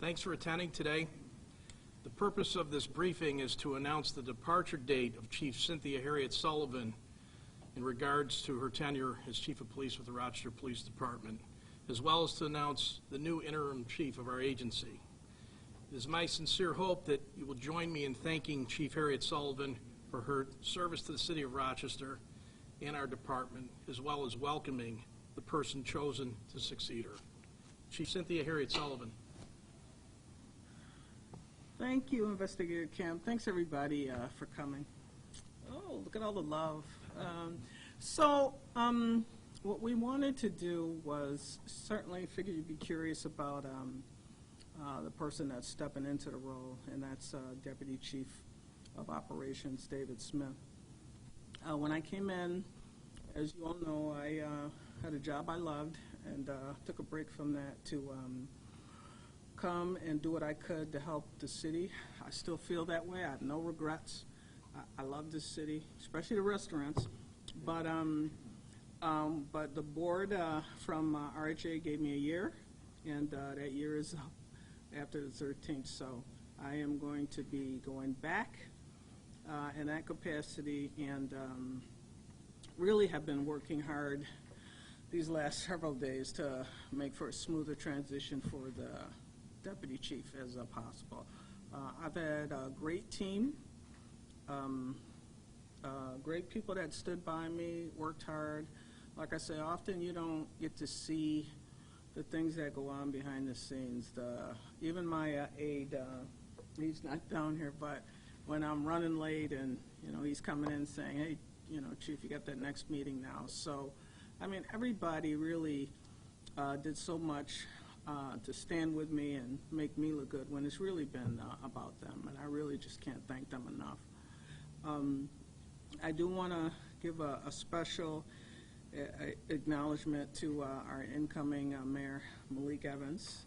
Thanks for attending today. The purpose of this briefing is to announce the departure date of Chief Cynthia Herriott-Sullivan in regards to her tenure as Chief of Police with the Rochester Police Department, as well as to announce the new interim chief of our agency. It is my sincere hope that you will join me in thanking Chief Herriott-Sullivan for her service to the City of Rochester and our department, as well as welcoming the person chosen to succeed her. Chief Cynthia Herriott-Sullivan. Thank you, Investigator Kemp. Thanks, everybody, for coming. Oh, look at all the love. What we wanted to do was certainly figure you'd be curious about the person that's stepping into the role, and that's Deputy Chief of Operations, David Smith. When I came in, as you all know, I had a job I loved and took a break from that to come and do what I could to help the city. I still feel that way. I have no regrets. I love this city, especially the restaurants. But the board from RHA gave me a year, and that year is up after the 13th. So I am going to be going back in that capacity, and really have been working hard these last several days to make for a smoother transition for the deputy chief as possible. I've had a great team, great people that stood by me, worked hard. Like I say, often you don't get to see the things that go on behind the scenes. Even my aide, he's not down here, but when I'm running late and he's coming in saying, hey, Chief, you got that next meeting now. So, I mean, everybody really did so much to stand with me and make me look good when it's really been about them, and I really just can't thank them enough. I do want to give a special acknowledgement to our incoming Mayor, Malik Evans.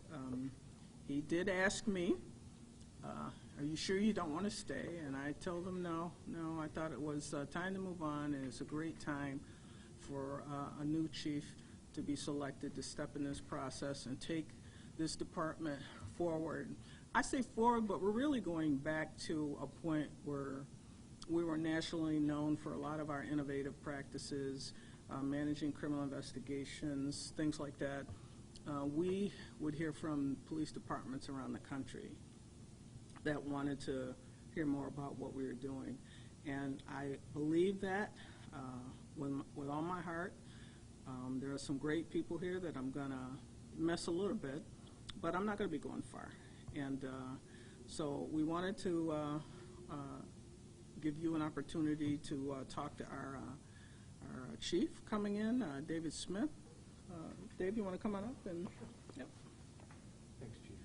He did ask me, are you sure you don't want to stay? And I told him no, I thought it was time to move on, and it's a great time for a new chief to be selected to step in this process and take this department forward. I say forward, but we're really going back to a point where we were nationally known for a lot of our innovative practices, managing criminal investigations, things like that. We would hear from police departments around the country that wanted to hear more about what we were doing. And I believe that with all my heart. There are some great people here that I'm going to miss a little bit, but I'm not going to be going far. And so we wanted to give you an opportunity to talk to our chief coming in, David Smith. Dave, you want to come on up? And yep. Thanks, Chief.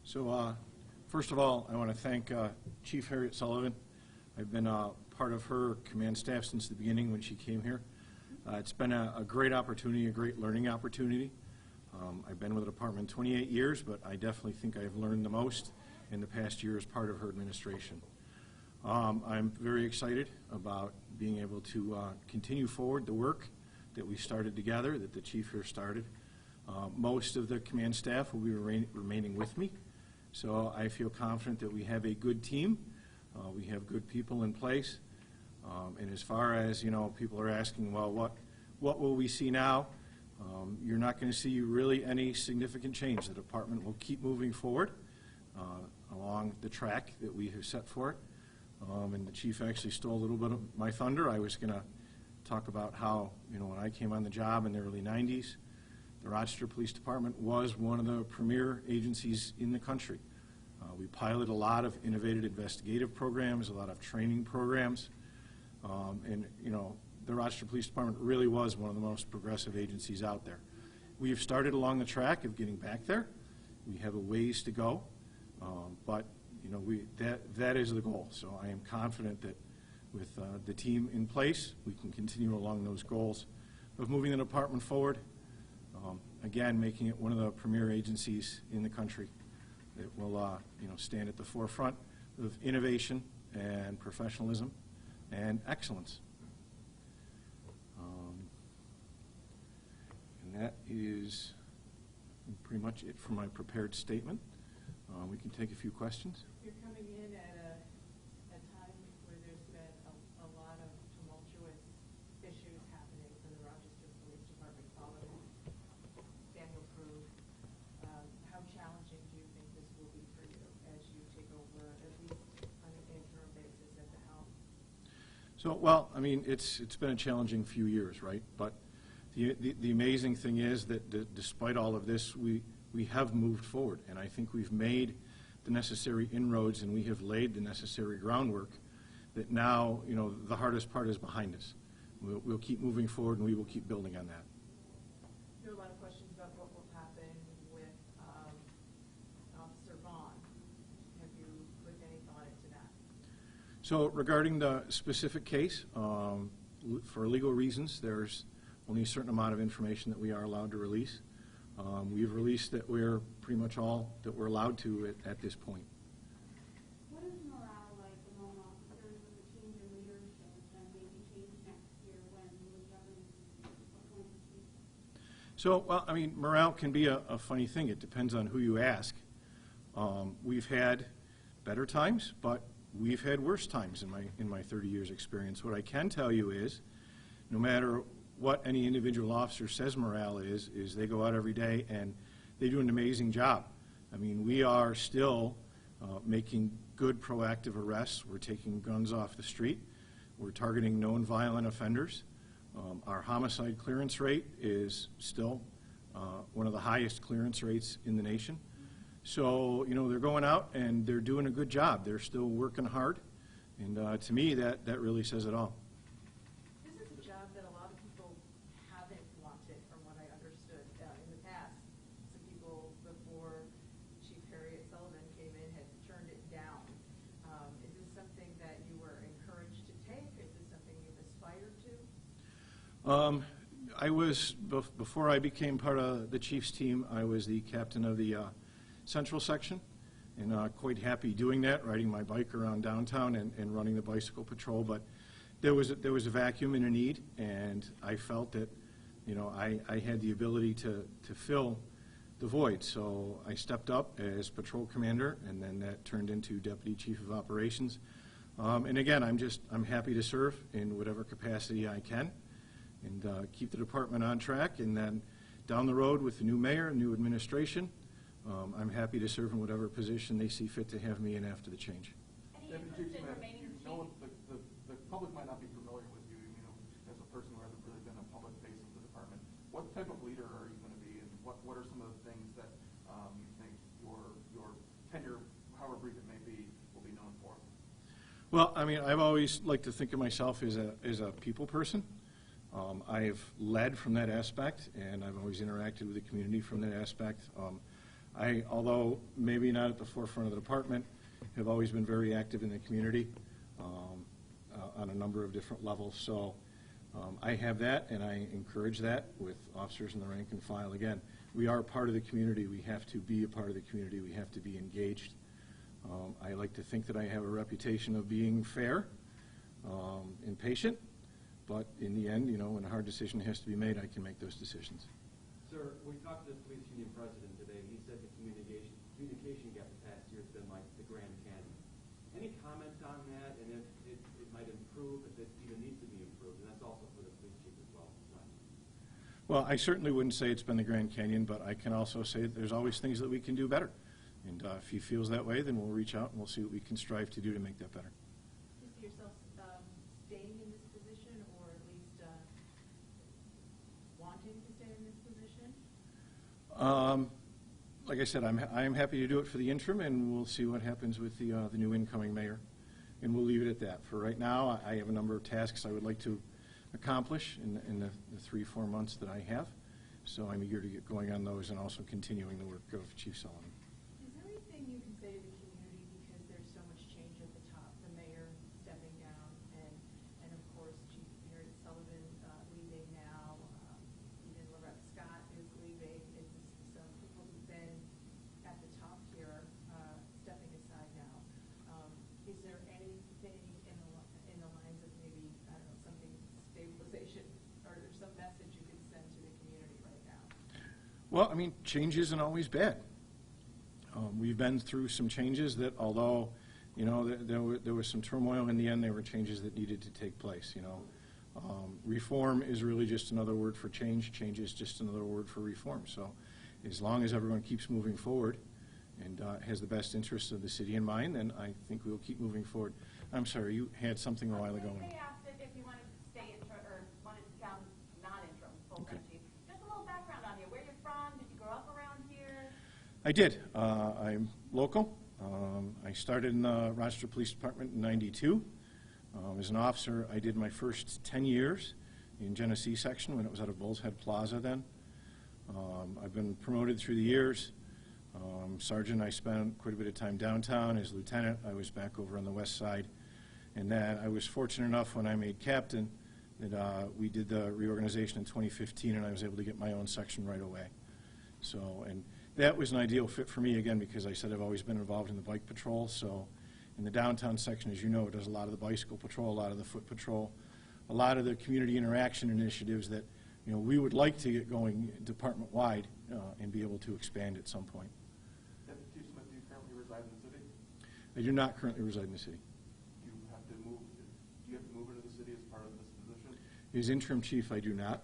So first of all, I want to thank Chief Herriott-Sullivan. I've been part of her command staff since the beginning when she came here. It's been a great opportunity, a great learning opportunity. I've been with the department 28 years, but I definitely think I've learned the most in the past year as part of her administration. I'm very excited about being able to continue forward the work that we started together, that the chief here started. Most of the command staff will be remaining with me, so I feel confident that we have a good team. We have good people in place. And as far as, people are asking, well, what will we see now? You're not going to see really any significant change. The department will keep moving forward along the track that we have set for it. And the chief actually stole a little bit of my thunder. I was going to talk about how, when I came on the job in the early 90s, the Rochester Police Department was one of the premier agencies in the country. We piloted a lot of innovative investigative programs, a lot of training programs, and the Rochester Police Department really was one of the most progressive agencies out there. We have started along the track of getting back there. We have a ways to go, but that is the goal. So I am confident that with the team in place, we can continue along those goals of moving the department forward. Again, making it one of the premier agencies in the country that will stand at the forefront of innovation and professionalism and excellence. And that is pretty much it for my prepared statement. We can take a few questions. You're coming in at a time where there's been a lot of tumultuous issues happening for the Rochester Police Department following Daniel Krug. How challenging do you think this will be for you as you take over, at least on an interim basis, at the helm? So, well, I mean, it's been a challenging few years, right? But the amazing thing is that despite all of this, we have moved forward, and I think we've made the necessary inroads and we have laid the necessary groundwork that now, you know, the hardest part is behind us. We'll keep moving forward and we will keep building on that. There are a lot of questions about what will happen with Officer Vaughn. Have you put any thought into that? So regarding the specific case, for legal reasons, there's only a certain amount of information that we are allowed to release. We've released that we're pretty much all that we're allowed to at this point. What is morale like among officers with the change in leadership and maybe change next year when Malik Evans is appointed chief? So, well, I mean, morale can be a funny thing. It depends on who you ask. We've had better times, but we've had worse times in my 30 years experience. What I can tell you is, no matter what any individual officer says morale is they go out every day and they do an amazing job. I mean, we are still making good proactive arrests. We're taking guns off the street. We're targeting known violent offenders. Our homicide clearance rate is still one of the highest clearance rates in the nation. So, you know, they're going out and they're doing a good job. They're still working hard. And to me, that really says it all. This is a job that a lot of people haven't wanted, from what I understood in the past. Some people before Chief Herriott-Sullivan came in had turned it down. Is this something that you were encouraged to take? Is this something you've aspired to? I was, before I became part of the Chiefs team, I was the captain of the Central section, and quite happy doing that, riding my bike around downtown and running the bicycle patrol. But there was a vacuum and a need, and I felt that, you know, I had the ability to fill the void. So I stepped up as patrol commander, and then that turned into deputy chief of operations. And again, I'm happy to serve in whatever capacity I can, and keep the department on track. And then down the road with the new mayor, new administration, I'm happy to serve in whatever position they see fit to have me in after the change. Any interest in remaining chief? The public might not be familiar with you, you know, as a person who hasn't really been a public face of the department. What type of leader are you going to be, and what are some of the things that you think your tenure, however brief it may be, will be known for? Well, I mean, I've always liked to think of myself as a people person. I've led from that aspect, and I've always interacted with the community from that aspect. Although maybe not at the forefront of the department, have always been very active in the community on a number of different levels. So I have that, and I encourage that with officers in the rank and file. Again, we are part of the community. We have to be a part of the community. We have to be engaged. I like to think that I have a reputation of being fair and patient, but in the end, you know, when a hard decision has to be made, I can make those decisions. Sir, we talked to the police union president today. He said the communication gap the past year has been like the Grand Canyon. Any comment on that, and if it might improve, if it even needs to be improved? And that's also for the police chief as well. Well, I certainly wouldn't say it's been the Grand Canyon, but I can also say that there's always things that we can do better. And if he feels that way, then we'll reach out and we'll see what we can strive to do to make that better. Do you see yourself staying in this position, or at least wanting to stay in this position? Like I said, I'm happy to do it for the interim, and we'll see what happens with the new incoming mayor. And we'll leave it at that. For right now, I have a number of tasks I would like to accomplish in the 3-4 months that I have. So I'm eager to get going on those and also continuing the work of Chief Sullivan. Is there anything you can say to the community, because there's so much change at the top, the mayor stepping down, and of course Chief Herriott-Sullivan leaving now, even Lorette Scott is leaving. It's some people who've been at the top here stepping aside now. Is there anything in the lines of maybe, I don't know, something stabilization, or some message you could send to the community right now? Well, I mean, change isn't always bad. We've been through some changes that, although, you know, there was some turmoil, in the end, there were changes that needed to take place, you know. Reform is really just another word for change. Change is just another word for reform. So as long as everyone keeps moving forward and has the best interests of the city in mind, then I think we'll keep moving forward. I'm sorry, you had something a while ago. They asked if you wanted to stay interim, or wanted to become non-interim, full-time Okay. chief. Just a little background on you. Where you're from? Did you grow up around here? I did. I'm local. I started in the Rochester Police Department in '92. As an officer, I did my first 10 years in Genesee section when it was out of Bull's Head Plaza then. I've been promoted through the years. Sergeant, I spent quite a bit of time downtown. As lieutenant, I was back over on the west side. And then I was fortunate enough when I made captain that we did the reorganization in 2015, and I was able to get my own section right away. So, and that was an ideal fit for me, again, because I said I've always been involved in the bike patrol. So in the downtown section, as you know, it does a lot of the bicycle patrol, a lot of the foot patrol, a lot of the community interaction initiatives that, you know, we would like to get going department-wide and be able to expand at some point. Chief Smith, do you currently reside in the city? I do not currently reside in the city. Do you have to move into the city as part of this position? As interim chief, I do not.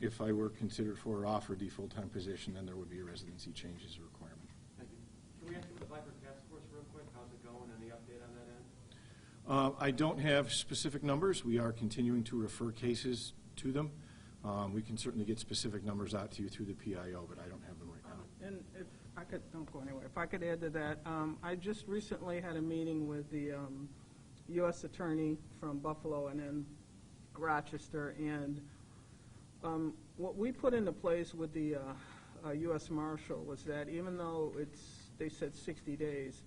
If I were considered for or offered the full-time position, then there would be a residency change as a requirement. Thank you. Can we ask you the Viper Task Force real quick? How's it going? Any update on that end? I don't have specific numbers. We are continuing to refer cases to them. We can certainly get specific numbers out to you through the PIO, but I don't have them right now. And if I could, don't go anywhere. If I could add to that, I just recently had a meeting with the U.S. Attorney from Buffalo and then Rochester, and what we put into place with the U.S. Marshal was that even though they said 60 days,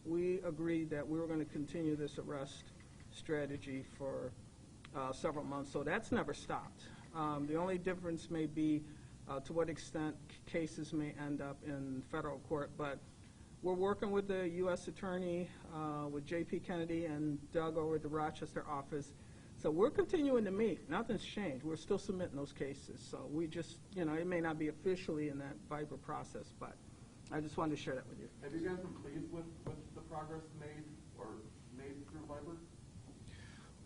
we agreed that we were going to continue this arrest strategy for several months. So that's never stopped. The only difference may be to what extent cases may end up in federal court, but we're working with the U.S. Attorney, with J.P. Kennedy and Doug over at the Rochester office. So we're continuing to meet. Nothing's changed. We're still submitting those cases. So we just, you know, it may not be officially in that Viper process, but I just wanted to share that with you. Have you guys been pleased with the progress made through Viper?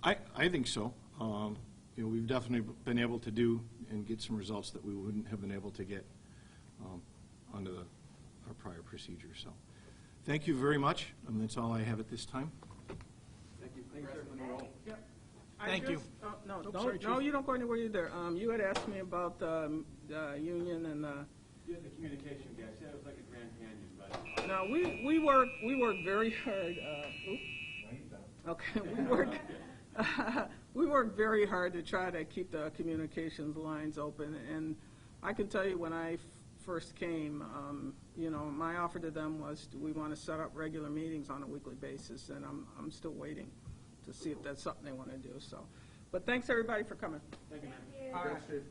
I think so. You know, we've definitely been able to do and get some results that we wouldn't have been able to get under our prior procedure. So thank you very much, and that's all I have at this time. Thank you. Congrats on the new role. Yep. Thank you. No, Oh, sorry, no, Chief. you don't go anywhere either. You had asked me about the union and You had the communication guy. Said it was like a Grand Canyon, but no, we work very hard. Okay, we work very hard to try to keep the communications lines open. And I can tell you, when I first came, you know, my offer to them was, do we want to set up regular meetings on a weekly basis? And I'm still waiting to see if that's something they want to do. So, but thanks everybody for coming. thank you. All right. Congrats, Chief.